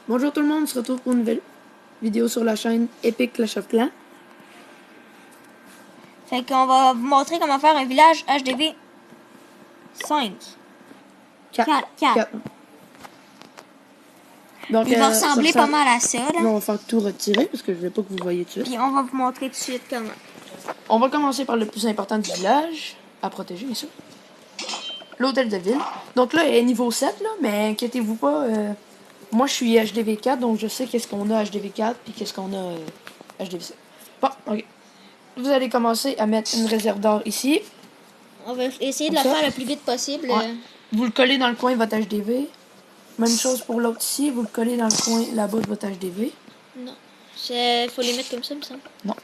Bonjour tout le monde, on se retrouve pour une nouvelle vidéo sur la chaîne Epic Clash of Clans. Fait qu'on va vous montrer comment faire un village HDV 5. 4. Donc, Il va ressembler ça pas mal à ça. Là. On va faire tout retirer parce que je ne veux pas que vous voyez tout de suite. Puis on va vous montrer tout de suite comment. On va commencer par le plus important du village, à protéger bien sûr. L'hôtel de ville. Donc là, il est niveau 7, là, mais inquiétez-vous pas. Moi, je suis HDV 4, donc je sais qu'est-ce qu'on a HDV 4 puis qu'est-ce qu'on a HDV 7. Bon, ok. Vous allez commencer à mettre une réserve d'or ici. On va essayer de la faire le plus vite possible. Ouais. Vous le collez dans le coin de votre HDV. Même chose pour l'autre ici. Vous le collez dans le coin là-bas de votre HDV. Non. Il faut les mettre comme ça, me semble. Non.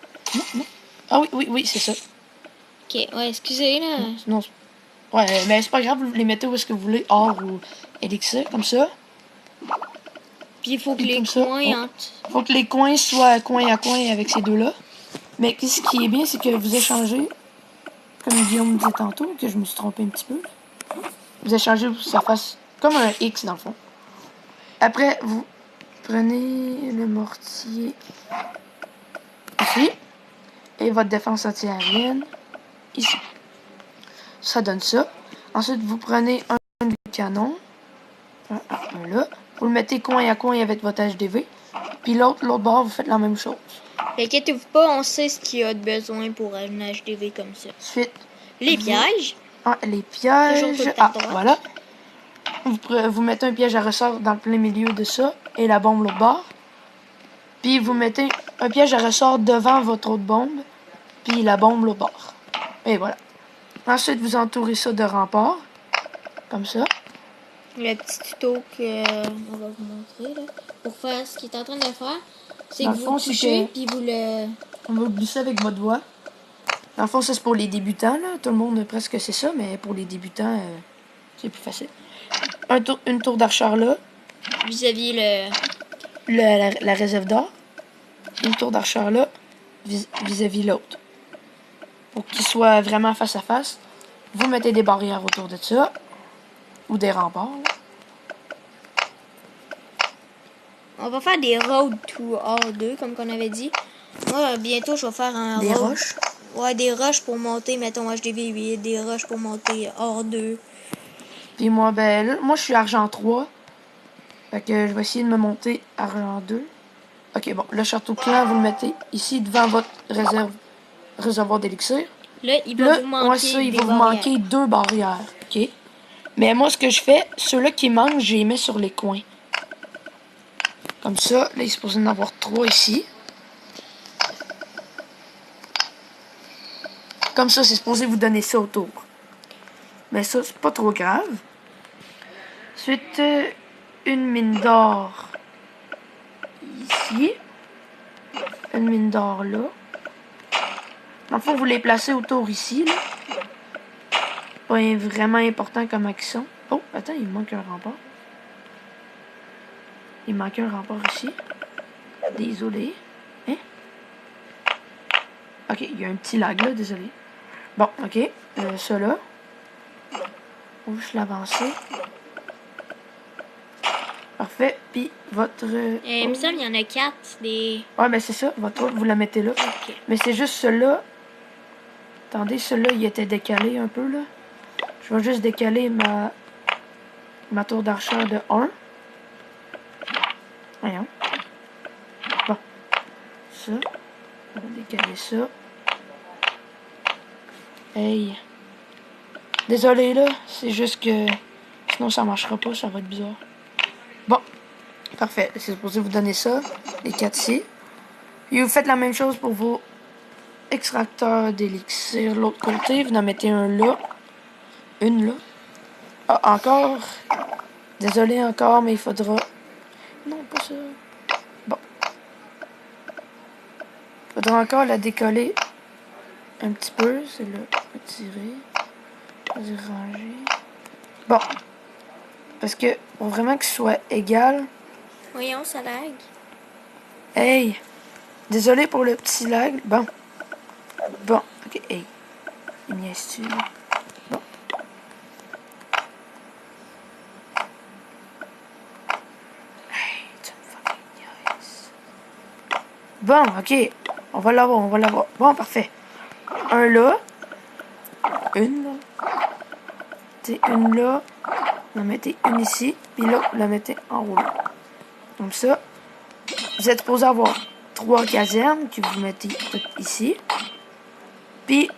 Non. Ah oui, c'est ça. Ok, ouais, excusez, là. Non, ouais, mais c'est pas grave, vous les mettez où est-ce que vous voulez, or ou élixir, comme ça. Puis il faut que Puis les coins faut que les coins soient coin à coin avec ces deux-là. Mais ce qui est bien, c'est que vous échangez, comme Guillaume disait tantôt, que je me suis trompé un petit peu. Vous échangez pour que ça fasse comme un X dans le fond. Après, vous prenez le mortier ici. Et votre défense antiaérienne ici. Ça donne ça. Ensuite, vous prenez un canon. Un là. Vous le mettez coin à coin avec votre HDV. Puis l'autre bord, vous faites la même chose. Inquiétez-vous pas, on sait ce qu'il y a de besoin pour un HDV comme ça. Ensuite, les pièges. Les pièges. Voilà. Vous mettez un piège à ressort dans le plein milieu de ça. Et la bombe l'autre bord. Puis vous mettez un piège à ressort devant votre autre bombe. Puis la bombe l'autre bord. Et voilà. Ensuite, vous entourez ça de remparts. Comme ça. Le petit tuto qu'on va vous montrer, là, pour faire ce qu'il est en train de faire, c'est que vous touchez, puis vous le... On va glisser avec votre doigt. Dans le fond, ça c'est pour les débutants, là. Tout le monde, presque c'est ça, mais pour les débutants, c'est plus facile. Une tour d'archère là. Vis-à-vis la réserve d'or. Une tour d'archère là, vis-à-vis l'autre. Pour qu'ils soient vraiment face à face, vous mettez des barrières autour de ça. Ou des remparts, là. On va faire des road to R2, comme qu'on avait dit. Moi, bientôt, je vais faire un Des roches? Ouais, des roches pour monter, mettons, HDV 8, des roches pour monter R2. Puis moi, ben là, moi, je suis argent 3. Fait que je vais essayer de me monter argent 2. Ok, bon, le château clan, vous le mettez ici devant votre réservoir d'élixir. Là, il va vous manquer il va vous manquer 2 barrières. Ok? Mais moi, ce que je fais, ceux-là qui manquent, je les mets sur les coins. Comme ça, là, il est supposé en avoir 3 ici. Comme ça, c'est supposé vous donner ça autour. Mais ça, c'est pas trop grave. Ensuite, une mine d'or ici. Une mine d'or là. Dans le fond, vous les placez autour ici, là. Pas vraiment important comme action. Oh, attends, il manque un rempart. Il manque un rempart ici. Désolé. Hein? Ok, il y a un petit lag là, désolé. Bon, ok. Ça là. On va juste l'avancer. Parfait. Puis votre... il me semble qu'il y en a 4. Ouais, mais c'est ça. Votre autre, vous la mettez là. Okay. Mais c'est juste celui-là. Attendez, celui-là, il était décalé un peu, là. Je vais juste décaler ma tour d'archère de 1. Voyons. Bon. Ça. On va décaler ça. Hey. Désolé, là. C'est juste que... Sinon, ça marchera pas. Ça va être bizarre. Bon. Parfait. C'est supposé vous donner ça. Les 4 ici. Et vous faites la même chose pour vos extracteurs d'élixir. L'autre côté, vous en mettez un là. Une là. Ah, encore. Désolé encore, mais il faudra... Non, pas ça. Bon. Il faudra encore la décoller un petit peu. C'est là. Retirer. Ranger. Bon. Parce que pour vraiment que ce soit égal... Voyons, ça lag. Hey! Désolé pour le petit lag. Bon. Bon. Ok, hey. Il m'y est-tu? Bon. Hey, tu me fais Bon, ok. On va l'avoir, on va l'avoir. Bon, parfait. Un là. Une là. T'sais, une là. Vous la mettez une ici. Puis là, vous la mettez en haut là. Comme ça. Vous êtes supposé avoir 3 casernes que vous mettez toutes ici. Puis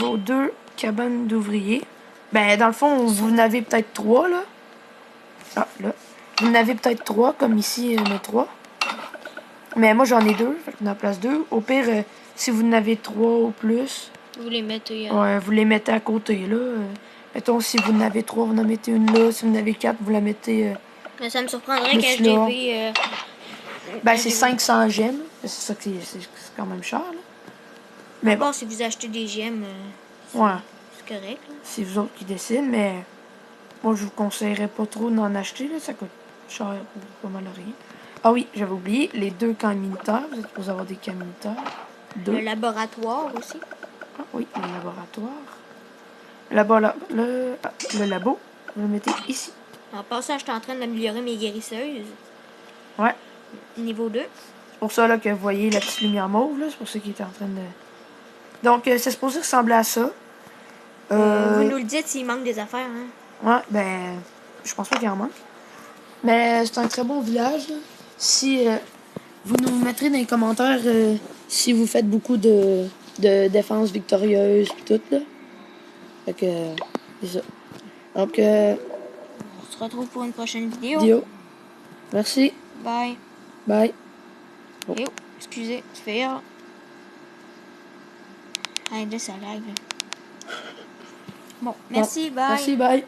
vos 2 cabanes d'ouvriers. Ben, dans le fond, vous en avez peut-être 3 là. Ah, là. Vous en avez peut-être 3, comme ici, il y en a 3. Mais moi, j'en ai 2. Fait que j'en place 2. Au pire, si vous en avez 3 ou plus... Vous les mettez... Ouais, vous les mettez à côté, là. Mettons, si vous en avez 3, vous en mettez une là. Si vous en avez 4, vous la mettez... Mais ça me surprendrait plus là. qu'HDV... Ben, c'est 500 gemmes. C'est ça que c'est quand même cher, là. Mais bon, si vous achetez des gemmes, ouais. C'est correct, là. C'est vous autres qui décident, mais... Moi, je vous conseillerais pas trop d'en acheter, là. Ça coûte cher ou pas mal rien. Ah oui, j'avais oublié, les 2 camps militaires. Vous êtes supposé avoir des camps militaires. 2. Le laboratoire aussi. Ah oui, le laboratoire. Le labo, vous le mettez ici. En passant, je suis en train d'améliorer mes guérisseuses. Ouais. Niveau 2. C'est pour ça là, que vous voyez la petite lumière mauve, là. C'est pour ça qu'il était en train de... Donc, c'est supposé ressembler à ça. Vous nous le dites s'il manque des affaires, hein. Ouais, ben... Je pense pas qu'il en manque. Mais c'est un très bon village, là. Si... vous nous mettrez dans les commentaires si vous faites beaucoup de défense victorieuse pis tout, là. Fait que... c'est ça. Donc, On se retrouve pour une prochaine vidéo. Merci. Bye. Bye. Oh. Et oh, excusez, tu fais rire. Allez, ça live. Bon, merci, bye. Merci, bye.